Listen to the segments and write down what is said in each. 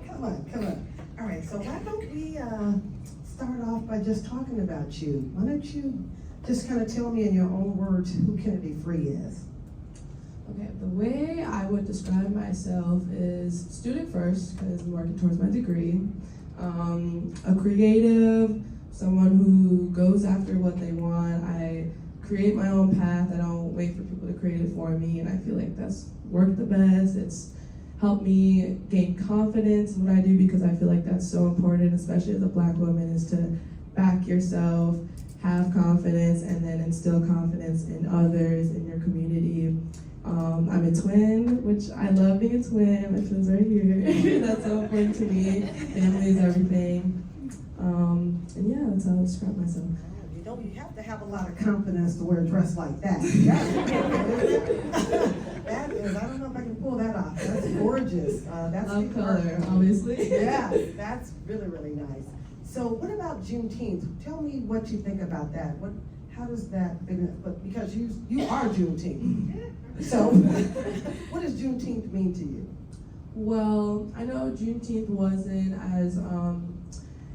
Come on. All right, so why don't we start off by just talking about you? Why don't you just kind of tell me in your own words who Kennedy Free is? Okay, the way I would describe myself is student first, because I'm working towards my degree. A creative, someone who goes after what they want. I create my own path. I don't wait for people to create it for me, and I feel like that's worked the best. It's helped me gain confidence in what I do, because I feel like that's so important, especially as a Black woman, is to back yourself, have confidence, and then instill confidence in others, in your community. I'm a twin, which I love being a twin. My twin's right here. That's so important to me. Family is everything. And yeah, that's how I describe myself. You have to have a lot of confidence to wear a dress like that. That is, I don't know if I can pull that off. That's gorgeous. That's love color, obviously. Yeah, that's really, really nice. So what about Juneteenth? Tell me what you think about that. How does that, because you are Juneteenth. So what does Juneteenth mean to you? Well, I know Juneteenth wasn't as,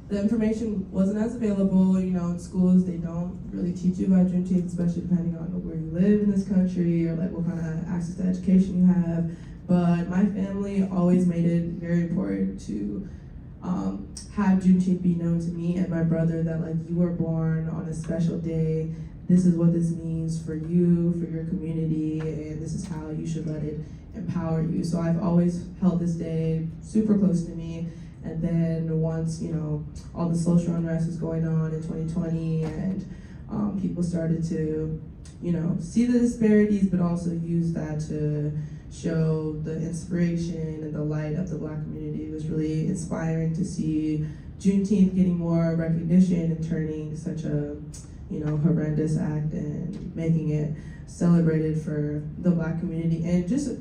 the information wasn't as available, in schools. They don't really teach you about Juneteenth, especially depending on where you live in this country or like what kind of access to education you have. But my family always made it very important to have Juneteenth be known to me and my brother, that like, you were born on a special day. This is what this means for you, for your community, and this is how you should let it empower you. So I've always held this day super close to me. And then once, all the social unrest was going on in 2020, and people started to, see the disparities, but also use that to show the inspiration and the light of the Black community. It was really inspiring to see Juneteenth getting more recognition and turning such a, horrendous act and making it celebrated for the Black community and just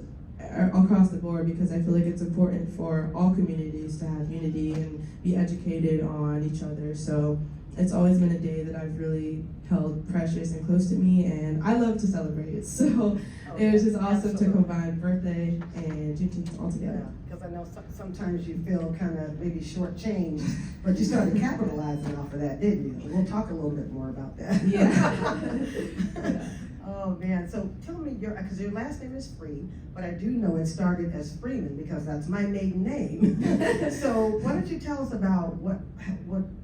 across the board, because I feel like it's important for all communities to have unity and be educated on each other. So it's always been a day that I've really held precious and close to me, and I love to celebrate. So it was just awesome to combine birthday and Juneteenth all together. Because I know sometimes you feel kind of maybe shortchanged, but you started capitalizing off of that, didn't you? We'll talk a little bit more about that. Yeah. Oh man, so tell me because your last name is Free, but I do know it started as Freeman because that's my maiden name. So why don't you tell us about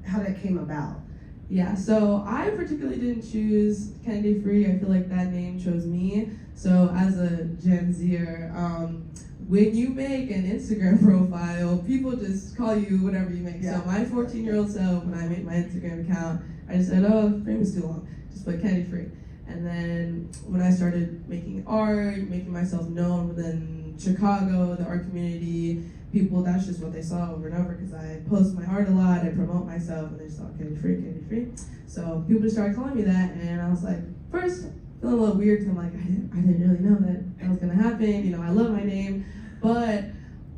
how that came about? Yeah, so I particularly didn't choose Kennedy Free. I feel like that name chose me. So as a Gen Zer, when you make an Instagram profile, people just call you whatever you make. Yeah. So my 14-year-old self, when I made my Instagram account, I just said, Freeman's too long. Just put Kennedy Free. And then when I started making art, making myself known within Chicago, the art community, people, that's just what they saw over and over, because I post my art a lot, I promote myself, and they saw Kennedy Free. So people just started calling me that, and I was like, first, feeling a little weird, because I'm like, I didn't really know that was gonna happen. I love my name, but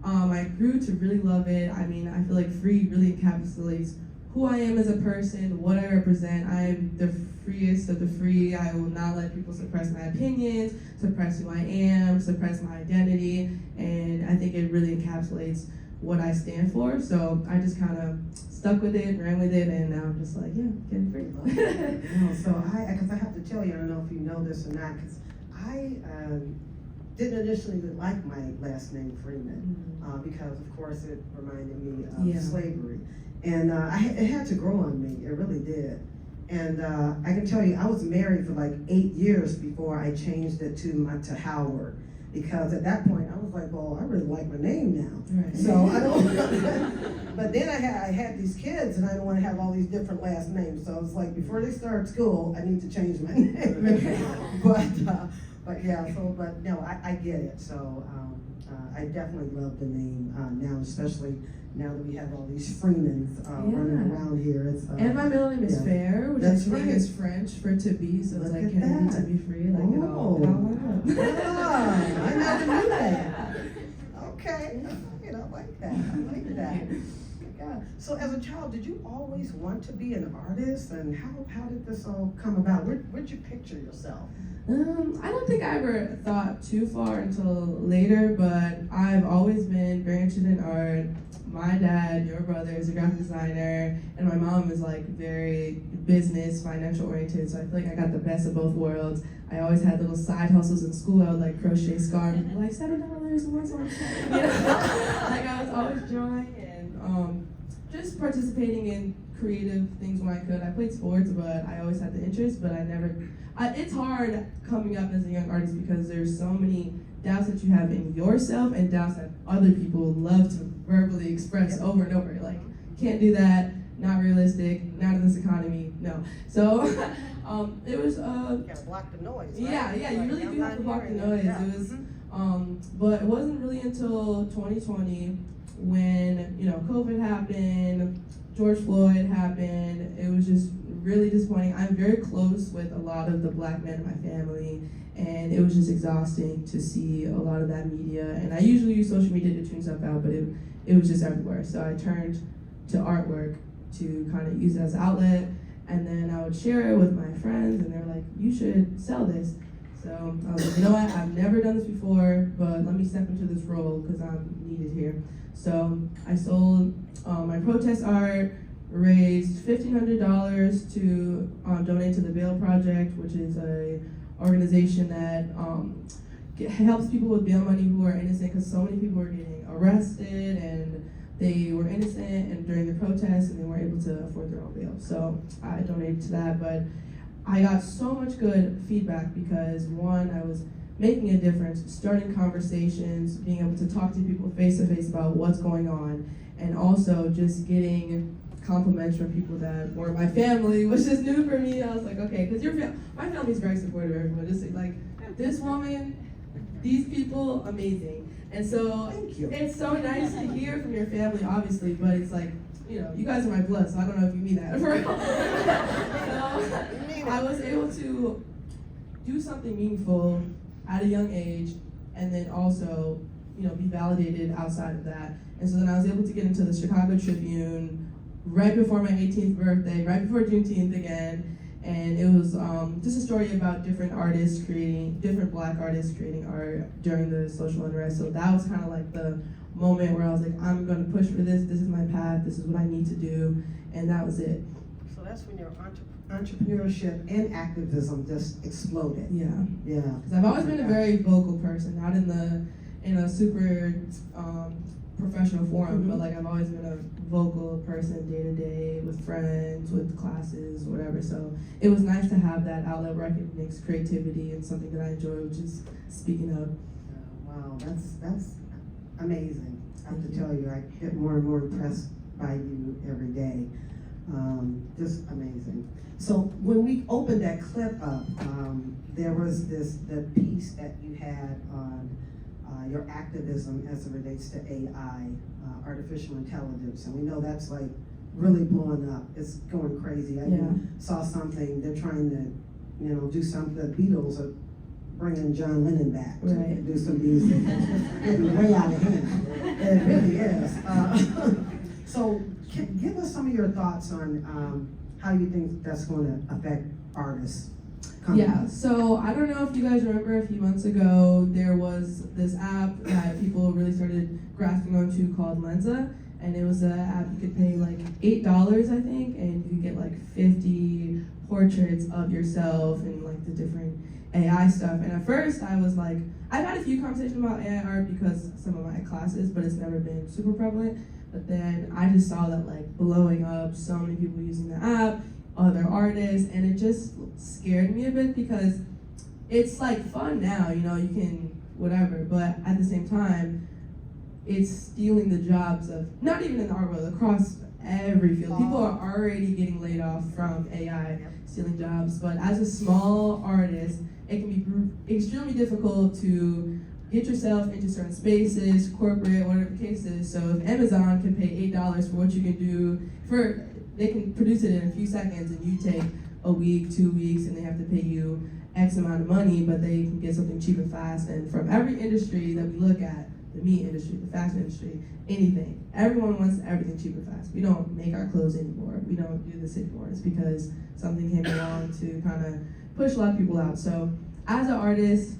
I grew to really love it. I mean, I feel like Free really encapsulates who I am as a person, what I represent. I am the freest of the free. I will not let people suppress my opinions, suppress who I am, suppress my identity, and I think it really encapsulates what I stand for. So I just kind of stuck with it, ran with it, and now I'm just like, yeah, getting free. Because I have to tell you, I don't know if you know this or not, because I didn't initially like my last name Freeman, because of course it reminded me of slavery. And it had to grow on me, it really did. And I can tell you, I was married for like 8 years before I changed it to Howard. Because at that point, I was like, well, I really like my name now. Right. So I don't, but then I had these kids and I don't want to have all these different last names. So it's like, before they start school, I need to change my name. But no, I get it. So I definitely love the name now, especially now that we have all these Freemans running around here. And my middle name is Fair, which I think is French for to be, so it's like Kennedy to be free, like it all I never knew that. Okay, like that. I like that. Yeah. So as a child, did you always want to be an artist? And how did this all come about? Where'd you picture yourself? I don't think I ever thought too far until later, but I've always been very interested in art. My dad, your brother, is a graphic designer, and my mom is like very business, financial oriented, so I feel like I got the best of both worlds. I always had little side hustles in school. I would like crochet scarves, like $7 and what's on, you know? Like I was always drawing and just participating in creative things when I could. I played sports, but I always had the interest, but I never. It's hard coming up as a young artist because there's so many doubts that you have in yourself and doubts that other people love to verbally express over and over. Like, can't do that, not realistic, not in this economy, no. So it was. You gotta block the noise. Right? Yeah, you really do have to block the noise. Yeah. It was, but it wasn't really until 2020 when COVID happened, George Floyd happened. It was just really disappointing. I'm very close with a lot of the black men in my family, and it was just exhausting to see a lot of that media. And I usually use social media to tune stuff out, but it was just everywhere. So I turned to artwork to kind of use it as an outlet, and then I would share it with my friends, and they're like, you should sell this. So I was like, you know what, I've never done this before, but let me step into this role because I'm needed here. So I sold my protest art, raised $1,500 to donate to the Bail Project, which is a organization that helps people with bail money who are innocent, because so many people were getting arrested and they were innocent and during the protests and they weren't able to afford their own bail. So I donated to that, but I got so much good feedback because one, I was making a difference, starting conversations, being able to talk to people face to face about what's going on, and also just getting compliments from people that were my family, which is new for me. I was like, okay, because my family's very supportive of everyone. Just like, this woman, these people, amazing. And so it's so nice to hear from your family, obviously, but it's like, you guys are my blood, so I don't know if you mean that. So I was able to do something meaningful at a young age, and then also, be validated outside of that. And so then I was able to get into the Chicago Tribune right before my 18th birthday, right before Juneteenth again, and it was just a story about different black artists creating art during the social unrest. So that was kind of like the moment where I was like, I'm going to push for this is my path, this is what I need to do, and that was it. So that's when your entrepreneurship and activism just exploded. Yeah. Because I've always been a very vocal person, not in a super professional forum, but like I've always been a vocal person day to day with friends, with classes, whatever. So it was nice to have that outlet where I could mix creativity and something that I enjoy, which is speaking up. Wow, that's amazing. I have to tell you, I get more and more impressed by you every day. Just amazing. So when we opened that clip up, there was the piece that you had on your activism as it relates to AI, artificial intelligence, and we know that's like really blowing up. It's going crazy. I saw something, they're trying to, do something, the Beatles are bringing John Lennon back to do some music. It's just getting way out of hand. It really is. So give us some of your thoughts on how you think that's going to affect artists. Yeah, so I don't know if you guys remember a few months ago, there was this app that people really started grasping onto called Lensa, and it was an app you could pay like $8, I think, and you could get like 50 portraits of yourself and like the different AI stuff. And at first I was like, I've had a few conversations about AI art because some of my classes, but it's never been super prevalent. But then I just saw that like blowing up, so many people using the app, other artists, and it just scared me a bit because it's like fun now, you can whatever, but at the same time, it's stealing the jobs of, not even in the art world, across every field. People are already getting laid off from AI stealing jobs, but as a small artist, it can be extremely difficult to get yourself into certain spaces, corporate, whatever the case is. So if Amazon can pay $8 for what you can do, they can produce it in a few seconds and you take a week, 2 weeks, and they have to pay you X amount of money, but they can get something cheap and fast. And from every industry that we look at, the meat industry, the fashion industry, anything. Everyone wants everything cheap and fast. We don't make our clothes anymore. We don't do this anymore. It's because something came along to kind of push a lot of people out. So as an artist,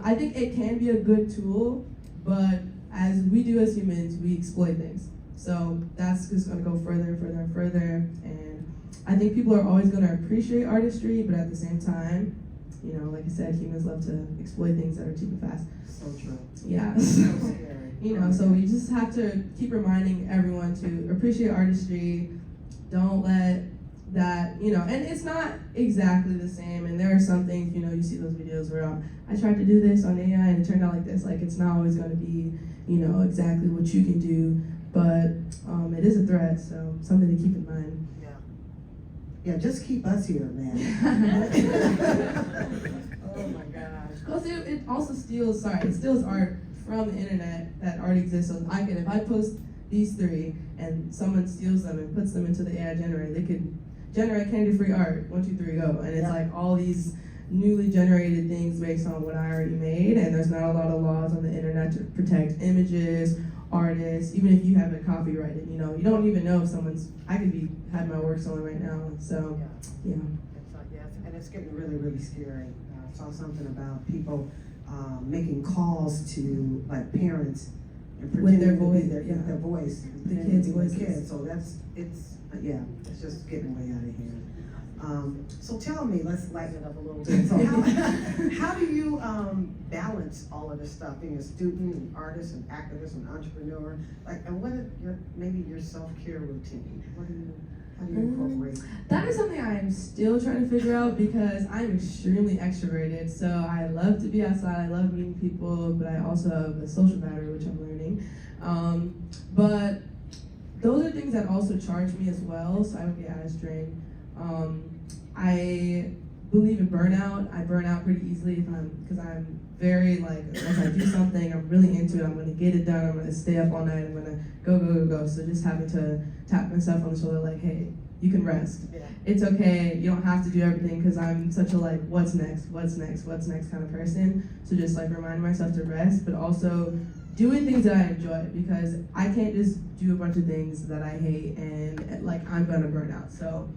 I think it can be a good tool, but as we do as humans, we exploit things. So that's just gonna go further and further and further. And I think people are always gonna appreciate artistry, but at the same time, you know, like I said, humans love to exploit things that are cheap and fast. So true. Yeah. So scary. You know, so we just have to keep reminding everyone to appreciate artistry. Don't let that, you know, and it's not exactly the same. And there are some things, you know, you see those videos where I tried to do this on AI and it turned out like this. Like, it's not always going to be, you know, exactly what you can do, but it is a threat, so something to keep in mind. Yeah, just keep us here, man. Oh my gosh. Plus, it also steals art from the internet that already exists. So if I post these three and someone steals them and puts them into the AI generator, they could generate candy-free art, 1, 2, 3, go. And it's like all these newly generated things based on what I already made, and there's not a lot of laws on the internet to protect images, artists, even if you have it copyrighted, you know, you don't even know if I could be having my work stolen right now, so, yeah. Yes, and it's getting really, really scary. I saw something about people making calls to, like, parents and With pretending their to voice, be their voice. The kids' voices. Kids. So it's just getting way out of hand. So tell me, let's lighten it up a little bit. So how do you balance all of this stuff, being a student, and artist, and activist, and entrepreneur? Like, and what is your self-care routine? How do you incorporate? That is something I am still trying to figure out because I'm extremely extroverted. So I love to be outside, I love meeting people, but I also have a social battery, which I'm learning. But those are things that also charge me as well, so I don't get as drained. I believe in burnout. I burn out pretty easily because I'm very, like, once I do something, I'm really into it, I'm gonna get it done, I'm gonna stay up all night, I'm gonna go. So just having to tap myself on the shoulder like, hey, you can rest. Yeah. It's okay, you don't have to do everything, because I'm such a like, what's next kind of person. So just like reminding myself to rest, but also doing things that I enjoy, because I can't just do a bunch of things that I hate and like I'm gonna burn out. So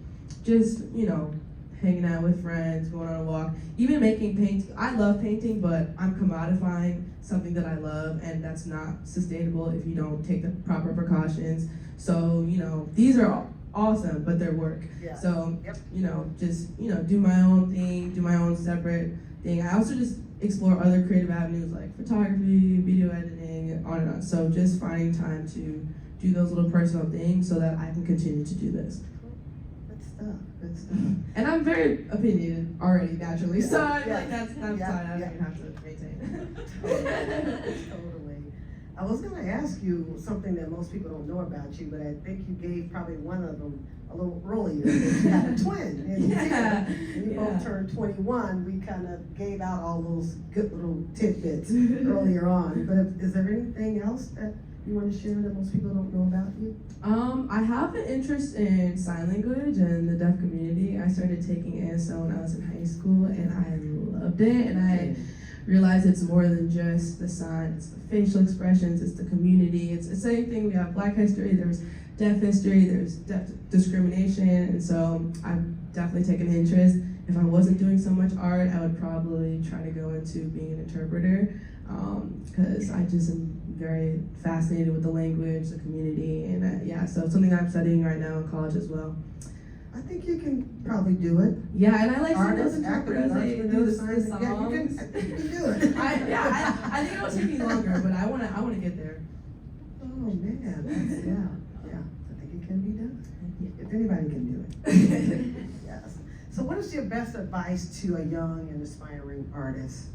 just, you know, hanging out with friends, going on a walk, even making paint. I love painting, but I'm commodifying something that I love, and that's not sustainable if you don't take the proper precautions. So, you know, these are awesome, but they're work. Yeah. So, you know, just, you know, do my own thing, do my own separate thing. I also just explore other creative avenues like photography, video editing, on and on. So just finding time to do those little personal things so that I can continue to do this. Good stuff. And I'm very opinionated already, naturally. So Yeah. like that's fine. I don't even have to maintain it. Totally. I was going to ask you something that most people don't know about you, but I think you gave probably one of them a little earlier. You had a twin. And when you both turned 21, we kind of gave out all those good little tidbits earlier on. But is there anything else that you want to share that most people don't know about you? I have an interest in sign language and the deaf community. I started taking ASL when I was in high school, and I loved it. And I realized it's more than just the sign. It's the facial expressions. It's the community. It's the same thing. We have Black history. There's deaf history. There's deaf discrimination. And so I've definitely taken an interest. If I wasn't doing so much art, I would probably try to go into being an interpreter, because I just am very fascinated with the language, the community, and so it's something that I'm studying right now in college as well. I think you can probably do it. Yeah, and I like seeing those Artists, interpreters, they do the songs. Yeah, you can do it. I think it'll take me longer, but I wanna get there. Oh man, yeah. I think it can be done. If anybody can do it. Yes. So what is your best advice to a young and aspiring artist?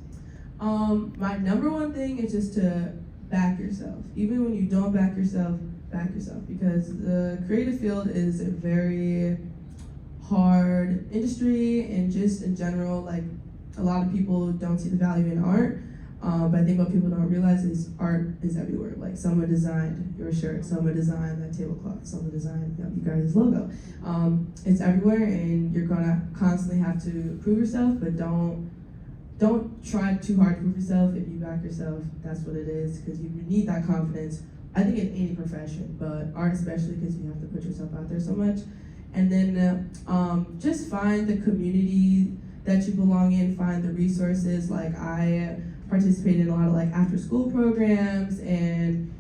My number one thing is just to back yourself. Even when you don't back yourself, because the creative field is a very hard industry, and just in general, like, a lot of people don't see the value in art. But I think what people don't realize is art is everywhere. Like, someone designed your shirt, someone designed that tablecloth, someone designed you guys' logo. It's everywhere, and you're gonna constantly have to prove yourself, but don't don't try too hard to prove yourself. If you back yourself, that's what it is, because you need that confidence. I think in any profession, but art especially, because you have to put yourself out there so much. And then just find the community that you belong in, find the resources. Like I participated in a lot of like after school programs and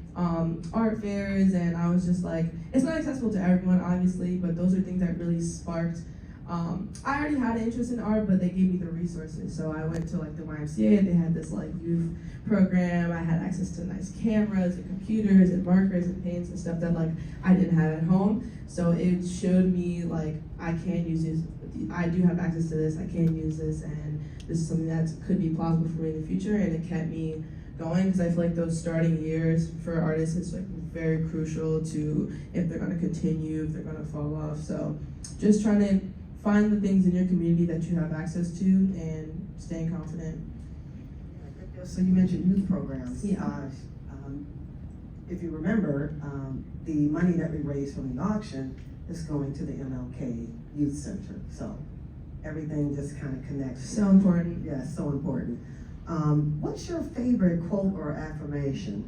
art fairs, and I was just like, it's not accessible to everyone obviously, but those are things that really sparked. I already had an interest in art, but they gave me the resources. So I went to like the YMCA, they had this like youth program. I had access to nice cameras and computers and markers and paints and stuff that like I didn't have at home. So it showed me like I can use this, I do have access to this, I can use this, and this is something that could be plausible for me in the future, and it kept me going, because I feel like those starting years for artists is like very crucial to if they're gonna continue, if they're gonna fall off. So just trying to find the things in your community that you have access to and staying confident. So you mentioned youth programs. Yeah. If you remember, the money that we raised from the auction is going to the MLK Youth Center. So everything just kind of connects. So important. Yeah, so important. What's your favorite quote or affirmation?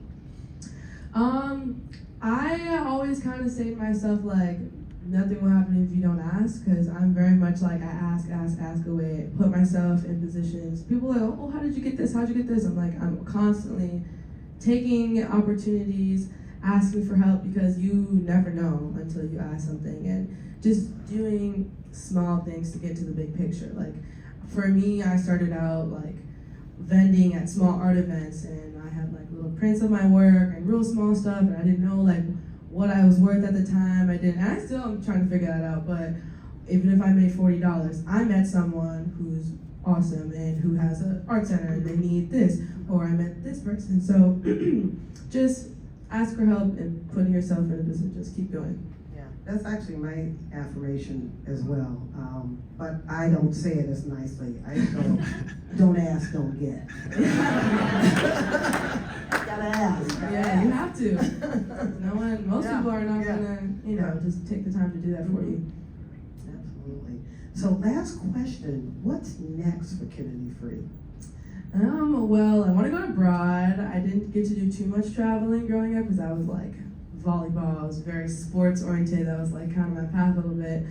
I always kind of say to myself, like, nothing will happen if you don't ask, because I'm very much like, I ask away, put myself in positions. People are like, oh, how did you get this? How'd you get this? I'm like, I'm constantly taking opportunities, asking for help, because you never know until you ask something, and just doing small things to get to the big picture. Like, for me, I started out like vending at small art events, and I had like little prints of my work and real small stuff, and I didn't know like what I was worth at the time. I still am trying to figure that out, but even if I made $40, I met someone who's awesome and who has an art center and they need this, or I met this person. So just ask for help and putting yourself in a position, just keep going. Yeah, that's actually my affirmation as well. But I don't say it as nicely. I go, don't ask, don't get. Gotta ask. Yeah, you have to. Most people are not gonna, just take the time to do that for you. Absolutely. So last question, what's next for Kennedy Free? Well, I want to go abroad. I didn't get to do too much traveling growing up because I was like volleyball. I was very sports oriented. That was like kind of my path a little bit,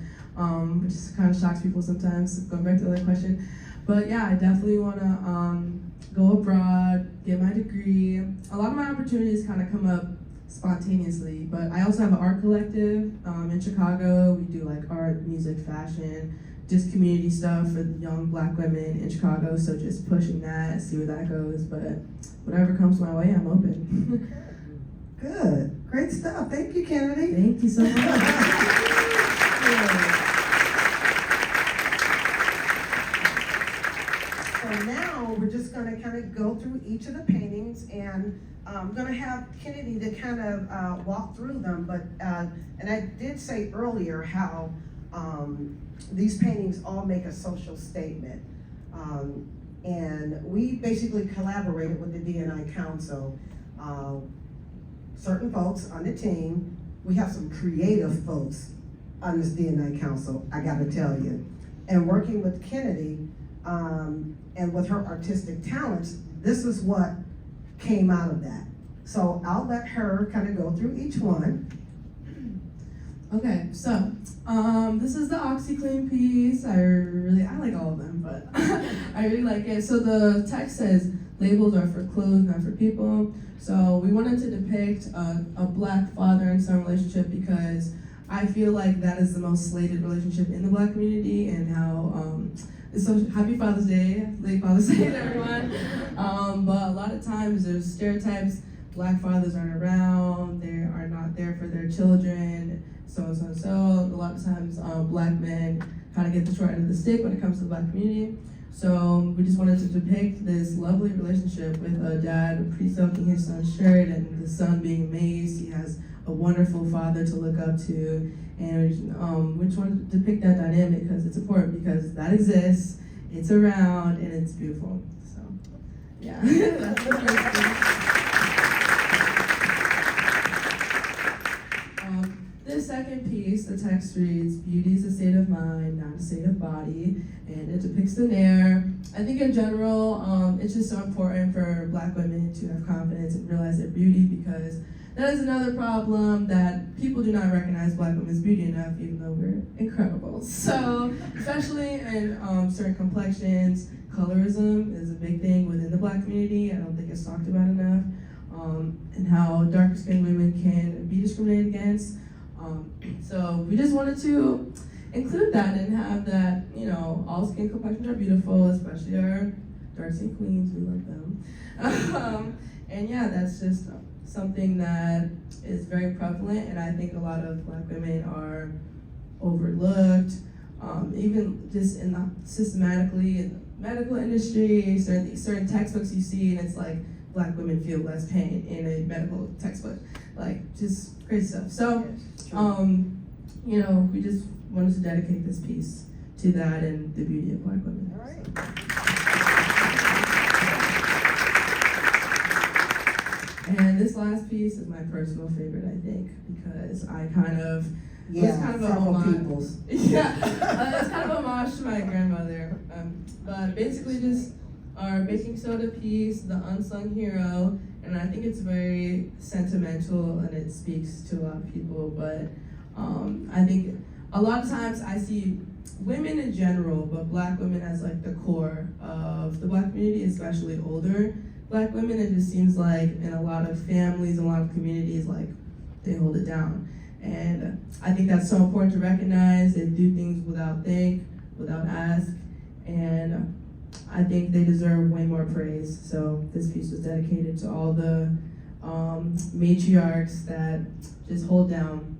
which just kind of shocks people sometimes. Going back to the other question, but yeah, I definitely want to go abroad, get my degree. A lot of my opportunities kind of come up spontaneously, but I also have an art collective in Chicago. We do like art, music, fashion, just community stuff for young Black women in Chicago. So just pushing that, see where that goes. But whatever comes my way, I'm open. Good, great stuff. Thank you, Kennedy. Thank you so much. So now we're just going to kind of go through each of the paintings, and I'm going to have Kennedy to kind of walk through them. But and I did say earlier how these paintings all make a social statement, and we basically collaborated with the D&I Council. Certain folks on the team, we have some creative folks on this D&I Council, I got to tell you, and working with Kennedy. And with her artistic talents, this is what came out of that. So I'll let her kind of go through each one. Okay, so this is the OxyClean piece. I like all of them, but I really like it. So the text says, labels are for clothes, not for people. So we wanted to depict a Black father and son relationship, because I feel like that is the most slated relationship in the Black community, and how so happy Father's Day, late Father's Day to everyone. But a lot of times there's stereotypes. Black fathers aren't around, they are not there for their children, so and so and so. A lot of times Black men kind of get the short end of the stick when it comes to the Black community. So we just wanted to depict this lovely relationship with a dad pre-soaking his son's shirt, and the son being amazed. He has a wonderful father to look up to, and we just wanted to depict that dynamic because it's important, because that exists, it's around, and it's beautiful. So, yeah. That's the first thing. The second piece, the text reads, beauty is a state of mind, not a state of body, and it depicts the Nair. I think in general, it's just so important for Black women to have confidence and realize their beauty, because that is another problem, that people do not recognize Black women's beauty enough, even though we're incredible. So, especially in certain complexions, colorism is a big thing within the Black community. I don't think it's talked about enough, and how darker skinned women can be discriminated against. So we just wanted to include that and have that, you know, all skin complexions are beautiful, especially our dark skin queens, we love them. And yeah, that's just something that is very prevalent, and I think a lot of Black women are overlooked, even just in the, systematically in the medical industry, certain textbooks you see, and it's like, Black women feel less pain in a medical textbook, like just crazy stuff. So, you know, we just wanted to dedicate this piece to that and the beauty of Black women. All right. And this last piece is my personal favorite, I think, because I kind of Yeah, kind of several homage. people's. Yeah, it's kind of homage to my grandmother. But basically just our baking soda piece, The Unsung Hero, and I think it's very sentimental and it speaks to a lot of people, but I think a lot of times I see women in general, but Black women as like the core of the Black community, especially older Black women. It just seems like in a lot of families, a lot of communities, like they hold it down. And I think that's so important to recognize. They do things without think, without ask, and I think they deserve way more praise. So this piece was dedicated to all the matriarchs that just hold down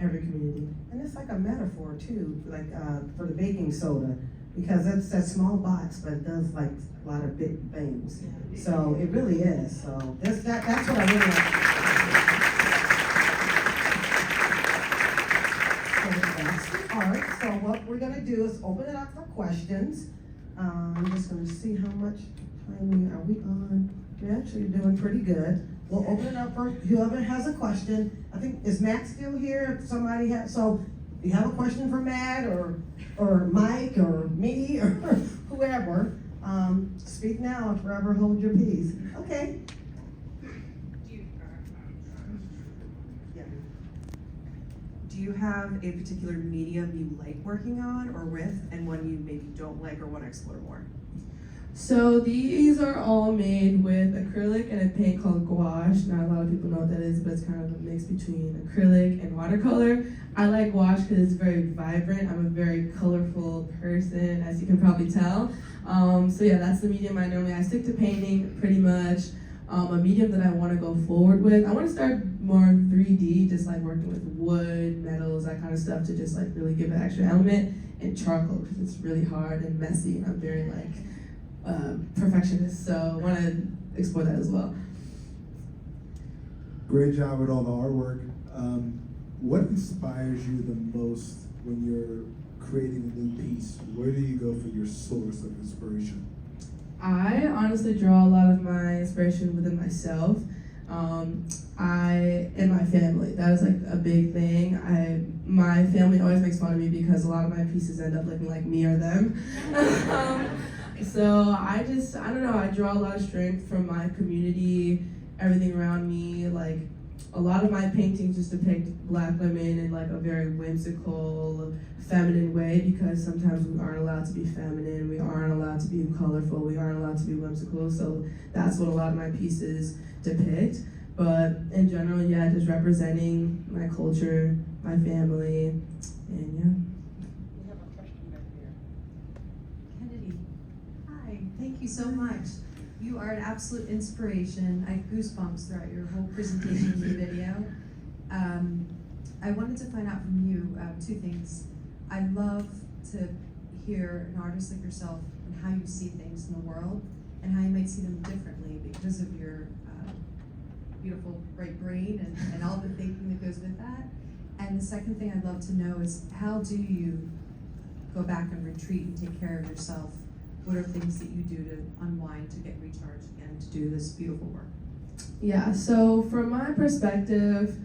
every community. And it's like a metaphor too, like for the baking soda, because that's that small box, but it does like a lot of big things. So it really is. So that's what I really like. So that's the art. So what we're gonna do is open it up for questions. I'm just gonna see how much time are we on. We're actually doing pretty good. We'll open it up for whoever has a question. I think, is Matt still here? If somebody has, so if you have a question for Matt or Mike or me or whoever, speak now or forever hold your peace. Okay. Do you have a particular medium you like working on or with, and one you maybe don't like or want to explore more? So these are all made with acrylic and a paint called gouache. Not a lot of people know what that is, but it's kind of a mix between acrylic and watercolor. I like gouache because it's very vibrant. I'm a very colorful person, as you can probably tell. So yeah, that's the medium I stick to painting pretty much. A medium that I want to go forward with, I want to start more 3D, just like working with wood, metals, that kind of stuff, to just like really give an extra element, and charcoal because it's really hard and messy, and I'm very like perfectionist, so I want to explore that as well. Great job with all the artwork. What inspires you the most when you're creating a new piece? Where do you go for your source of inspiration? I honestly draw a lot of my inspiration within myself. And my family. That is like a big thing. My family always makes fun of me because a lot of my pieces end up looking like me or them. So I don't know, I draw a lot of strength from my community, everything around me. Like a lot of my paintings just depict Black women in like a very whimsical, feminine way, because sometimes we aren't allowed to be feminine, we aren't allowed to be colorful, we aren't allowed to be whimsical. So that's what a lot of my pieces depict. But in general, yeah, just representing my culture, my family, and yeah. We have a question back here. Kennedy, hi, thank you so much. You are an absolute inspiration. I have goosebumps throughout your whole presentation and your video. I wanted to find out from you two things. I love to hear an artist like yourself and how you see things in the world and how you might see them differently because of your beautiful bright brain and all the thinking that goes with that. And the second thing I'd love to know is, how do you go back and retreat and take care of yourself? What are things that you do to unwind, to get recharged again, to do this beautiful work? Yeah, so from my perspective,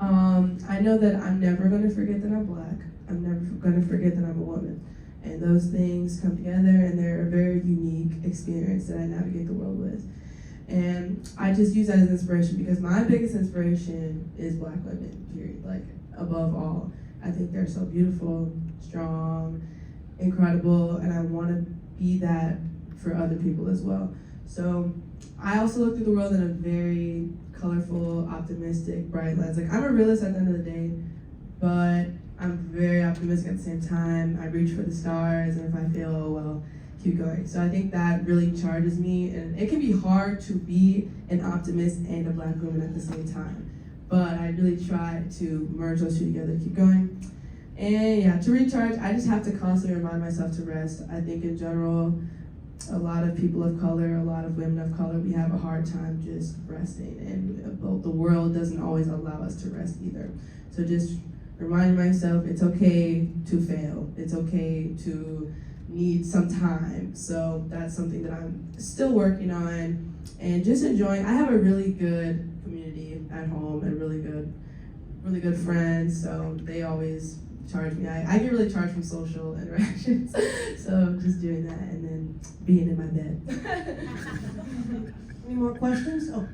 I know that I'm never going to forget that I'm Black. I'm never going to forget that I'm a woman. And those things come together, and they're a very unique experience that I navigate the world with. And I just use that as inspiration because my biggest inspiration is Black women, period. Like, above all. I think they're so beautiful, strong, incredible, and I want to be that for other people as well. So I also look through the world in a very colorful, optimistic, bright lens. Like, I'm a realist at the end of the day, but I'm very optimistic at the same time. I reach for the stars, and if I fail, oh well, keep going. So I think that really charges me, and it can be hard to be an optimist and a Black woman at the same time. But I really try to merge those two together, keep going. And yeah, to recharge, I just have to constantly remind myself to rest. I think in general, a lot of people of color, a lot of women of color, we have a hard time just resting, and the world doesn't always allow us to rest either. So just reminding myself it's okay to fail. It's okay to need some time. So that's something that I'm still working on and just enjoying. I have a really good community at home and really good friends. So they always charge me. I get really charged from social interactions. So I'm just doing that and then being in my bed. Any more questions? Oh.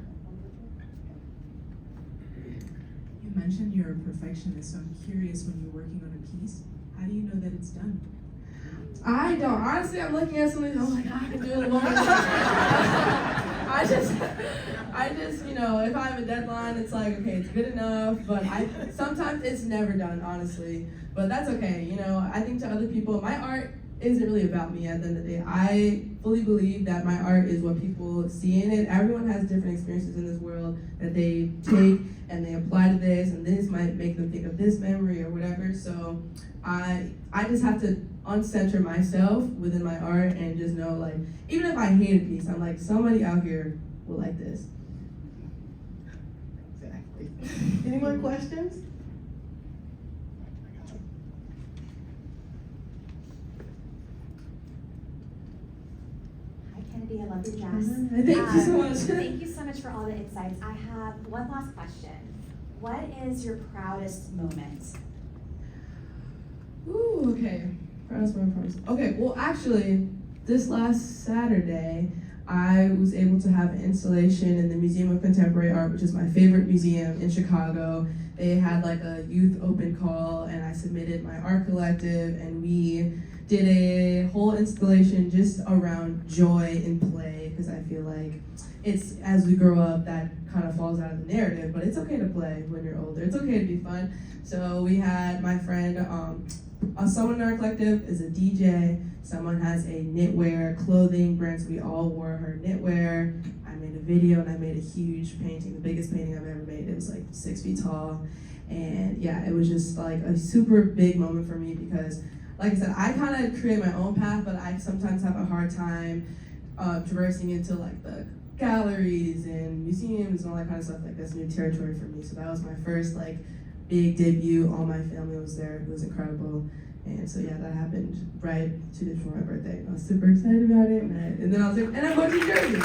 You mentioned you're a perfectionist, so I'm curious, when you're working on a piece, how do you know that it's done? I don't. Honestly, I'm looking at something, I'm like, I can do it one more time. I just, you know, if I have a deadline, it's like, okay, it's good enough, but sometimes it's never done, honestly. But that's okay, you know, I think to other people, my art isn't really about me at the end of the day. I fully believe that my art is what people see in it. Everyone has different experiences in this world that they take and they apply to this, and this might make them think of this memory or whatever. So I just have to uncenter myself within my art and just know, like, even if I hate a piece, I'm like, somebody out here will like this. Exactly. Any more questions? Hi Kennedy, I love your dress. Thank you so much. Thank you so much for all the insights. I have one last question. What is your proudest moment? Ooh, okay. Proudest moment. Okay, well, actually, this last Saturday, I was able to have an installation in the Museum of Contemporary Art, which is my favorite museum in Chicago. They had like a youth open call, and I submitted my art collective, and we did a whole installation just around joy and play, because I feel like it's, as we grow up, that kind of falls out of the narrative, but it's okay to play when you're older. It's okay to be fun. So we had my friend, someone in our collective is a DJ, someone has a knitwear clothing brand, so we all wore her knitwear. I made a video and I made a huge painting, the biggest painting I've ever made. It was like 6 feet tall. And yeah, it was just like a super big moment for me because, like I said, I kind of create my own path, but I sometimes have a hard time traversing into like the galleries and museums and all that kind of stuff. Like, that's new territory for me. So that was my first like big debut. All my family was there. It was incredible. And so yeah, that happened right 2 days before my birthday. And I was super excited about it. And then I was like, and I'm going to New Jersey.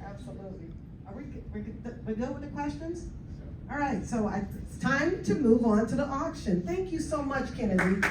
Absolutely. Are we good with the questions? All right, so it's time to move on to the auction. Thank you so much, Kennedy.